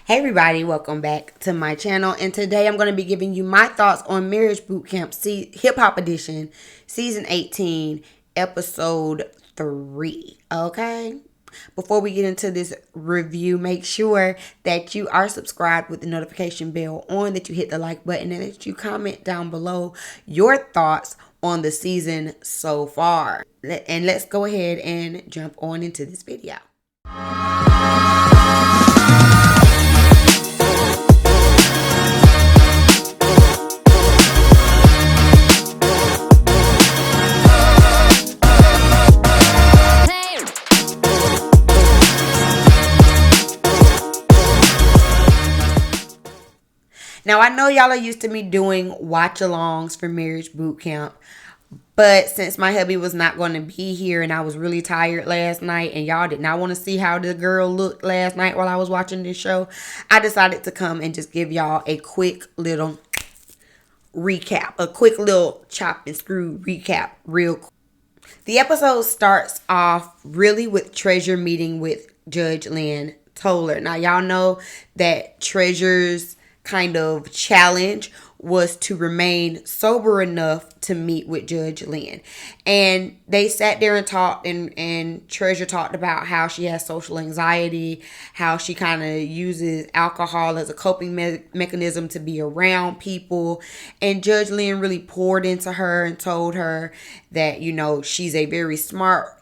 Hey everybody, welcome back to my channel, and today I'm going to be giving you my thoughts on Marriage Bootcamp Hip Hop Edition Season 18 Episode 3. Okay? Before we get into this review, make sure that you are subscribed with the notification bell on, that you hit the like button, and that you comment down below your thoughts on the season so far. And let's go ahead and jump on into this video. Now, I know y'all are used to me doing watch-alongs for Marriage Bootcamp, but since my hubby was not going to be here and I was really tired last night and y'all did not want to see how the girl looked last night while I was watching this show, I decided to come and just give y'all a quick little recap, a quick little chop and screw recap real quick. The episode starts off really with Treasure meeting with Judge Lynn Toller. Now, y'all know that Treasure's kind of challenge was to remain sober enough to meet with Judge Lynn. And they sat there and talked, and Treasure talked about how she has social anxiety, how she kind of uses alcohol as a coping mechanism to be around people. And Judge Lynn really poured into her and told her that, you know, she's a very smart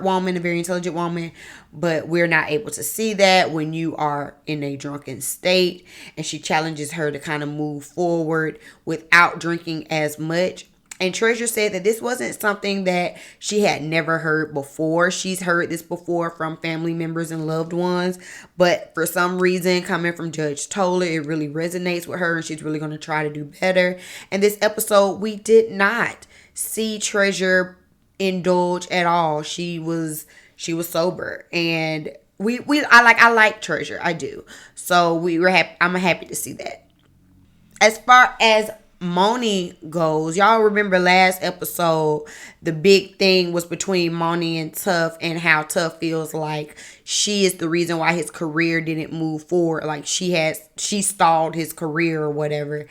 woman, a very intelligent woman, but we're not able to see that when you are in a drunken state. And she challenges her to kind of move forward without drinking as much. And Treasure said that this wasn't something that she had never heard before. She's heard this before from family members and loved ones, but for some reason, coming from Judge Toller, it really resonates with her, and she's really going to try to do better. And this episode, we did not see Treasure indulge at all. She was sober, and I like Treasure. I do. So I'm happy to see that. As far as Money goes, y'all remember last episode, the big thing was between Money and Tuff, and how Tuff feels like she is the reason why his career didn't move forward. Like she stalled his career or whatever.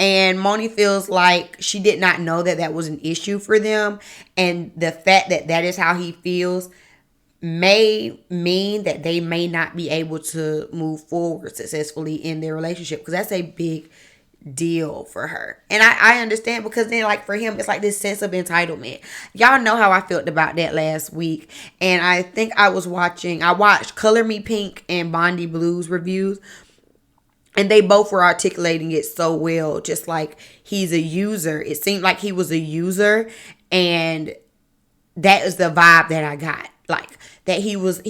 And Money feels like she did not know that was an issue for them. And the fact that that is how he feels may mean that they may not be able to move forward successfully in their relationship, because that's a big deal for her. And I understand, because then, like, for him, it's like this sense of entitlement. Y'all know how I felt about that last week. And I think I watched Color Me Pink and Bondi Blues reviews, and they both were articulating it so well. Just like, he's a user. It seemed like he was a user, and that is the vibe that I got. Like, that he was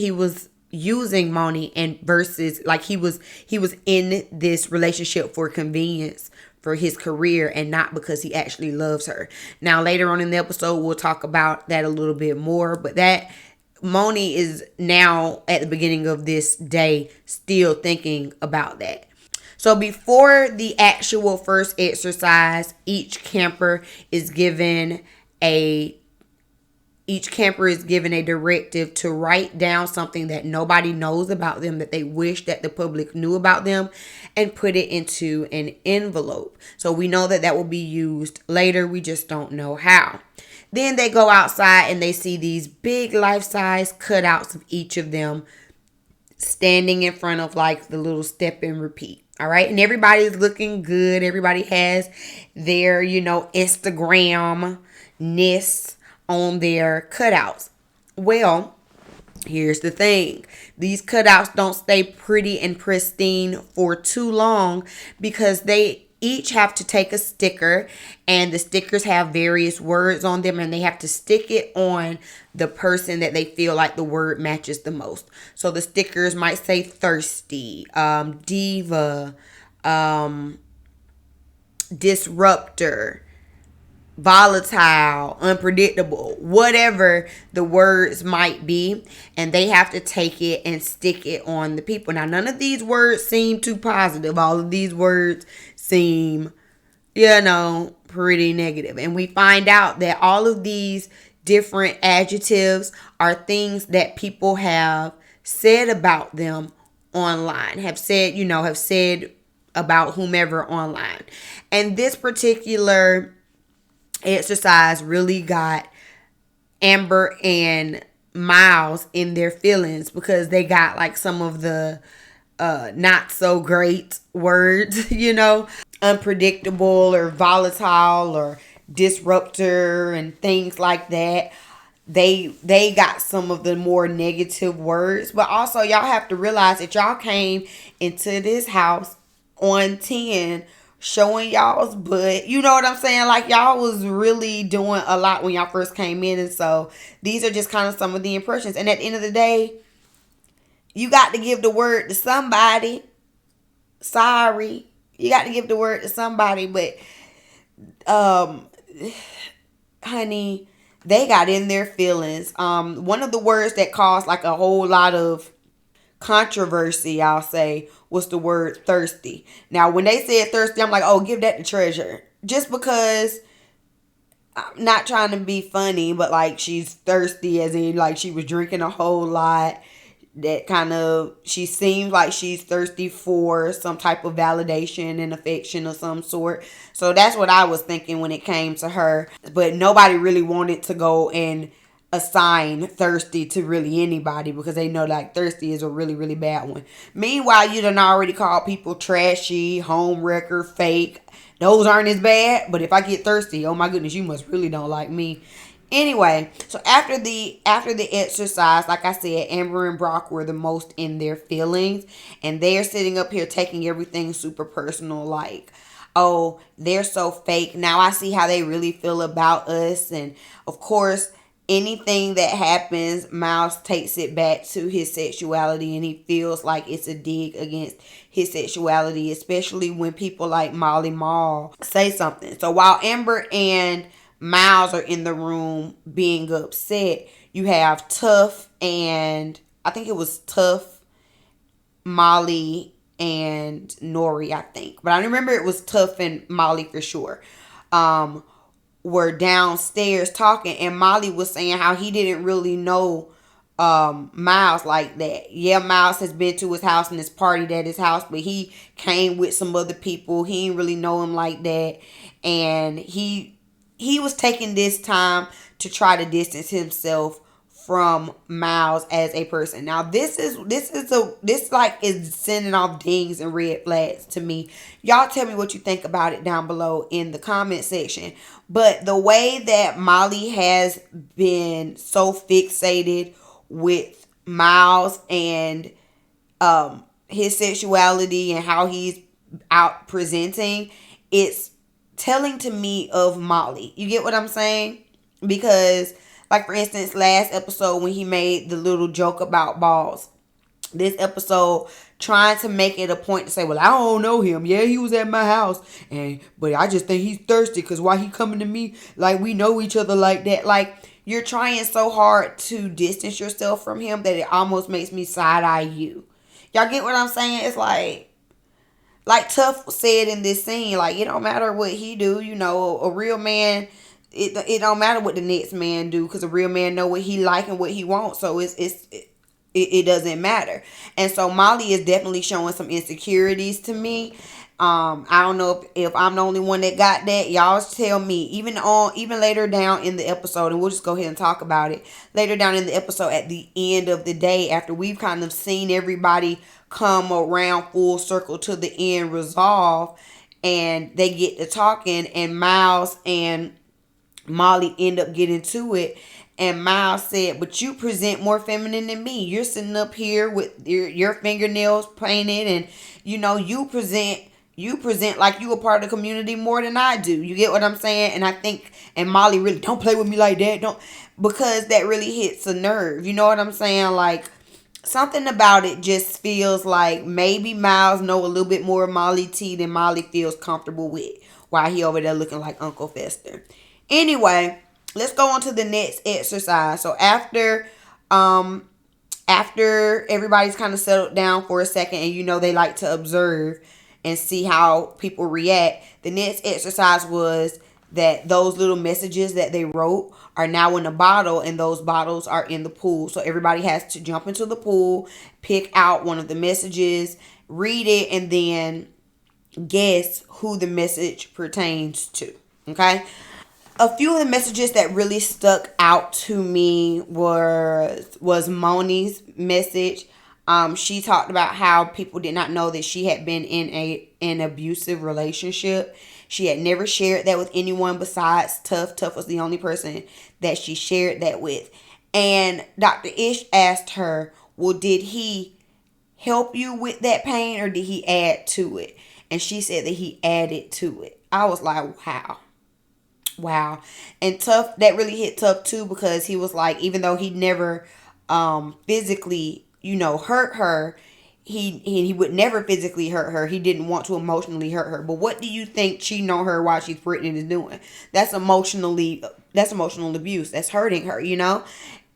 using Money, and versus like he was in this relationship for convenience for his career, and not because he actually loves her. Now, later on in the episode, we'll talk about that a little bit more, but that Money is now at the beginning of this day still thinking about that. So before the actual first exercise, each camper is given a directive to write down something that nobody knows about them, that they wish that the public knew about them, and put it into an envelope. So we know that will be used later. We just don't know how. Then they go outside and they see these big life-size cutouts of each of them standing in front of, like, the little step and repeat. All right. And everybody's looking good. Everybody has their, Instagram-ness on their cutouts. Well, here's the thing. These cutouts don't stay pretty and pristine for too long, because they each have to take a sticker, and the stickers have various words on them, and they have to stick it on the person that they feel like the word matches the most. So the stickers might say thirsty, diva, disruptor, volatile, unpredictable, whatever the words might be, and they have to take it and stick it on the people. Now, none of these words seem too positive. All of these words seem, pretty negative. And we find out that all of these different adjectives are things that people have said about them online, have said about whomever online. And this particular exercise really got Amber and Miles in their feelings, because they got like some of the not so great words, unpredictable or volatile or disruptor and things like that. They got some of the more negative words. But also, y'all have to realize that y'all came into this house on 10 showing y'all's butt. You know what I'm saying? Like, y'all was really doing a lot when y'all first came in. And so these are just kind of some of the impressions. And at the end of the day, you got to give the word to somebody. Sorry. You got to give the word to somebody. But, honey, they got in their feelings. One of the words that caused like a whole lot of controversy, I'll say, was the word thirsty. Now, when they said thirsty, I'm like, oh, give that to Treasure. Just because, I'm not trying to be funny, but like, she's thirsty as in like she was drinking a whole lot. That kind of, she seems like she's thirsty for some type of validation and affection of some sort. So that's what I was thinking when it came to her. But nobody really wanted to go and assign thirsty to really anybody, because they know like thirsty is a really, really bad one. Meanwhile, you done already called people trashy, home wrecker, fake. Those aren't as bad. But if I get thirsty, oh my goodness, you must really don't like me. Anyway, so after the exercise, like I said, Amber and Brock were the most in their feelings, and they're sitting up here taking everything super personal, like, oh, they're so fake. Now I see how they really feel about us. And of course, anything that happens, Miles takes it back to his sexuality, and he feels like it's a dig against his sexuality, especially when people like Molly Mall say something. So while Amber and Miles are in the room being upset, you have Tuff and, I think it was Tuff, Molly, and Nori, I think. But I remember it was Tuff and Molly for sure. Were downstairs talking, and Molly was saying how he didn't really know Miles like that. Yeah, Miles has been to his house and has partied at his house, but he came with some other people. He didn't really know him like that. And he was taking this time to try to distance himself from Miles as a person. Now this is sending off dings and red flags to me. Y'all tell me what you think about it down below in the comment section. But the way that Molly has been so fixated with Miles and his sexuality and how he's out presenting, it's telling to me of Molly. You get what I'm saying? Because, like, for instance, last episode when he made the little joke about balls, this episode trying to make it a point to say, well, I don't know him. Yeah, he was at my house, but I just think he's thirsty because why he coming to me like we know each other like that. Like, you're trying so hard to distance yourself from him that it almost makes me side-eye you. Y'all get what I'm saying? It's like Tuff said in this scene, like, it don't matter what he do, a real man, it don't matter what the next man do, because a real man know what he like and what he wants, so it doesn't matter. And so Molly is definitely showing some insecurities to me. I don't know if I'm the only one that got that. Y'all tell me. Even later down in the episode, and we'll just go ahead and talk about it. Later down in the episode, at the end of the day, after we've kind of seen everybody come around full circle to the end resolve, and they get to talking, and Miles and Molly end up getting to it. And Miles said, but you present more feminine than me. You're sitting up here with your fingernails painted, and you present like you a part of the community more than I do. You get what I'm saying? And I think, and Molly really, don't play with me like that. Because that really hits a nerve. You know what I'm saying? Like, something about it just feels like maybe Miles know a little bit more of Molly T than Molly feels comfortable with, while he over there looking like Uncle Fester. Anyway, let's go on to the next exercise. So after everybody's kind of settled down for a second, and they like to observe and see how people react, the next exercise was that those little messages that they wrote are now in a bottle, and those bottles are in the pool. So everybody has to jump into the pool, pick out one of the messages, read it, and then guess who the message pertains to. Okay? A few of the messages that really stuck out to me was Moni's message. She talked about how people did not know that she had been in an abusive relationship. She had never shared that with anyone besides Tuff. Tuff was the only person that she shared that with. And Dr. Ish asked her, well, did he help you with that pain or did he add to it? And she said that he added to it. I was like, wow. Wow. And Tuff, that really hit Tuff too, because he was like, even though he never physically, hurt her, he would never physically hurt her. He didn't want to emotionally hurt her. But what do you think cheating on her while she's pregnant is doing? That's emotional abuse. That's hurting her,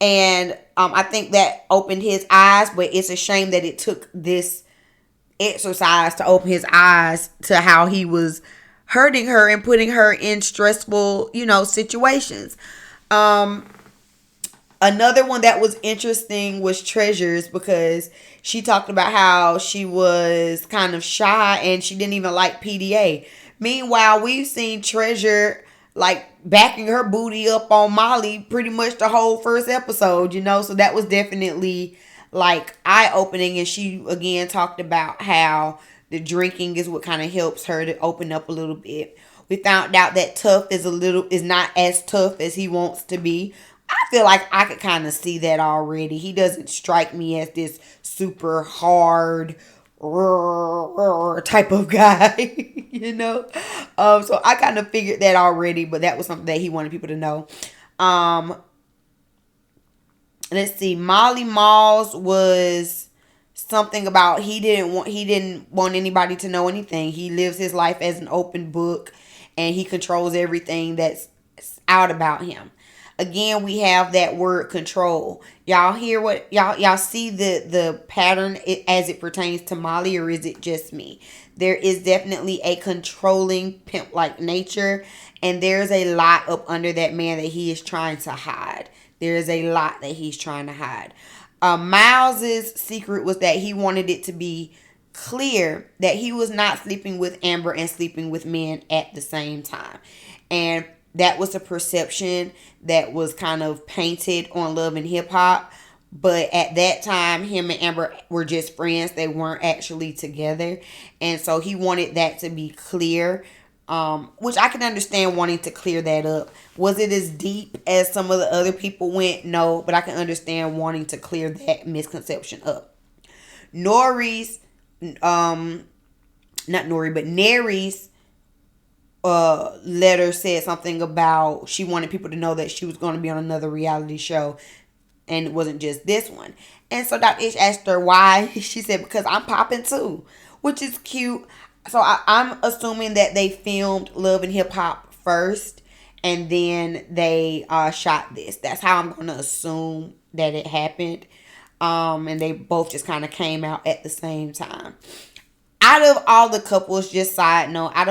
And I think that opened his eyes, but it's a shame that it took this exercise to open his eyes to how he was hurting her and putting her in stressful, situations. Another one that was interesting was Treasures, because she talked about how she was kind of shy and she didn't even like PDA. Meanwhile, we've seen Treasure like backing her booty up on Molly pretty much the whole first episode, so that was definitely like eye-opening. And she again talked about how the drinking is what kind of helps her to open up a little bit. We found out that Tuff is not as tough as he wants to be. I feel like I could kind of see that already. He doesn't strike me as this super hard type of guy, So I kind of figured that already, but that was something that he wanted people to know. Let's see. Molly Malls was something about he didn't want anybody to know anything. He lives his life as an open book, and he controls everything that's out about him. Again, we have that word control. Y'all hear what y'all see the pattern as it pertains to Molly, or is it just me? There is definitely a controlling pimp-like nature, and there's a lot up under that man that he is trying to hide. There is a lot that he's trying to hide. Miles's secret was that he wanted it to be clear that he was not sleeping with Amber and sleeping with men at the same time. And that was a perception that was kind of painted on Love and Hip Hop. But at that time, him and Amber were just friends. They weren't actually together. And so he wanted that to be clear, which I can understand wanting to clear that up. Was it as deep as some of the other people went? No, but I can understand wanting to clear that misconception up. Neri's letter said something about she wanted people to know that she was going to be on another reality show, and it wasn't just this one. And so Dr. Ish asked her why. She said, because I'm popping too, which is cute. So I'm assuming that they filmed Love and Hip Hop first, and then they shot this. That's how I'm going to assume that it happened. And they both just kind of came out at the same time. Out of all the couples, just side note, I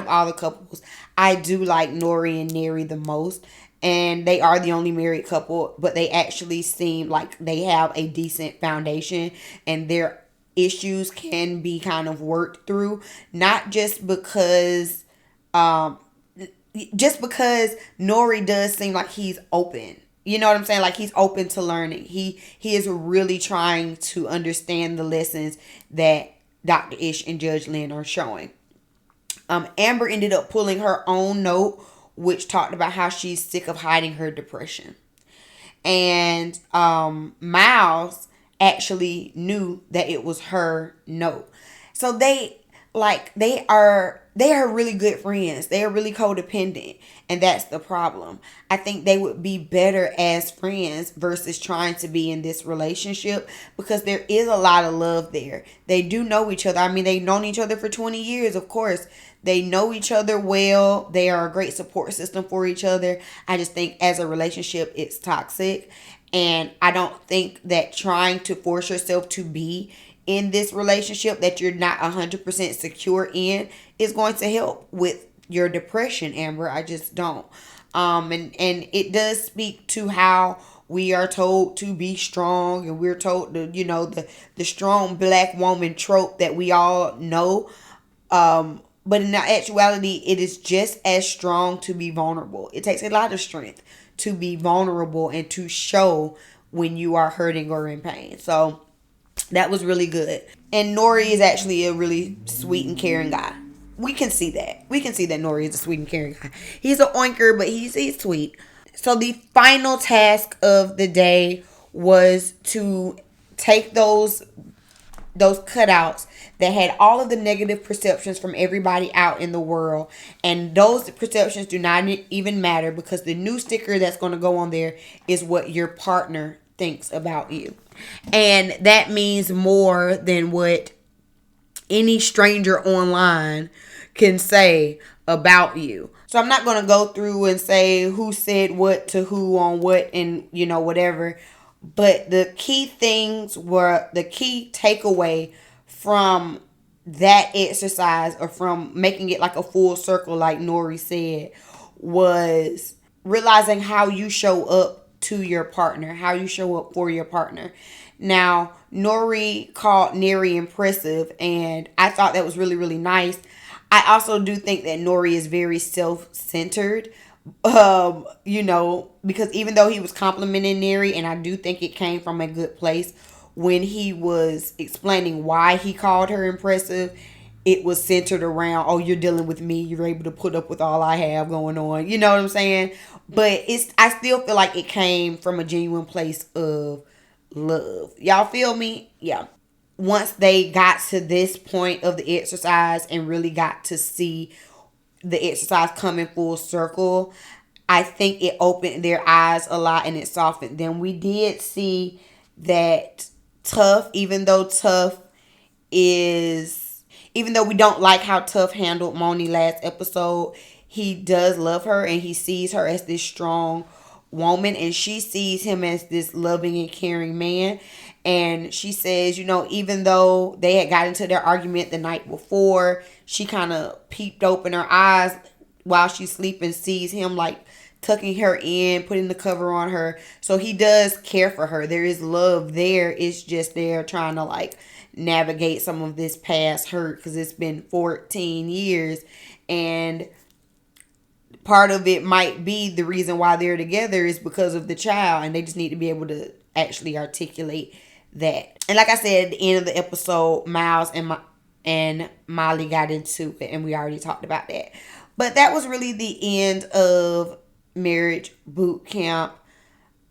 do like Nori and Neri the most. And they are the only married couple, but they actually seem like they have a decent foundation, and their issues can be kind of worked through. Not just because Nori does seem like he's open. You know what I'm saying? Like he's open to learning. He is really trying to understand the lessons that Dr. Ish and Judge Lynn are showing. Amber ended up pulling her own note, which talked about how she's sick of hiding her depression. And Miles actually knew that it was her note. So they are really good friends. They are really codependent. And that's the problem. I think they would be better as friends versus trying to be in this relationship, because there is a lot of love there. They do know each other. I mean, they've known each other for 20 years, of course. They know each other well. They are a great support system for each other. I just think as a relationship, it's toxic. And I don't think that trying to force yourself to be in this relationship that you're not 100% secure in is going to help with your depression, Amber. I just don't. And it does speak to how we are told to be strong, and we're told to, the strong black woman trope that we all know. But in actuality, it is just as strong to be vulnerable. It takes a lot of strength to be vulnerable and to show when you are hurting or in pain. So that was really good. And Nori is actually a really sweet and caring guy. We can see that. We can see that Nori is a sweet and caring guy. He's an oinker, but he's sweet. So the final task of the day was to take those cutouts that had all of the negative perceptions from everybody out in the world, and those perceptions do not even matter, because the new sticker that's going to go on there is what your partner thinks about you. And that means more than what any stranger online can say about you. So I'm not going to go through and say who said what to who on what and, whatever. But the key things were, the key takeaway from that exercise, or from making it like a full circle, like Nori said, was realizing how you show up to your partner, how you show up for your partner. Now, Nori called Neri impressive, and I thought that was really, really nice. I also do think that Nori is very self-centered. Because even though he was complimenting Neri, and I do think it came from a good place, when he was explaining why he called her impressive, it was centered around, oh, you're dealing with me, you're able to put up with all I have going on. You know what I'm saying? But I still feel like it came from a genuine place of love. Y'all feel me? Yeah. Once they got to this point of the exercise and really got to see the exercise come in full circle, I think it opened their eyes a lot and it softened them. We did see that Tuff, even though we don't like how Tuff handled Moni last episode, he does love her, and he sees her as this strong woman, and she sees him as this loving and caring man. And she says, even though they had got into their argument the night before, she kind of peeped open her eyes while she's sleeping, sees him like tucking her in, putting the cover on her. So he does care for her. There is love there. It's just they're trying to like navigate some of this past hurt, because it's been 14 years. And part of it might be the reason why they're together is because of the child, and they just need to be able to actually articulate that. And like I said, at the end of the episode, Miles and Molly got into it, and we already talked about that. But that was really the end of Marriage Boot Camp.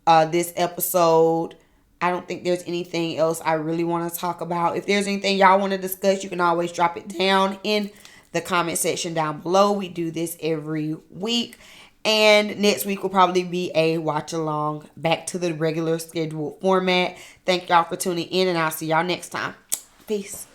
This episode, I don't think there's anything else I really want to talk about. If there's anything y'all want to discuss, you can always drop it down in the comment section down below. We do this every week. And next week will probably be a watch along, back to the regular scheduled format. Thank y'all for tuning in, and I'll see y'all next time. Peace.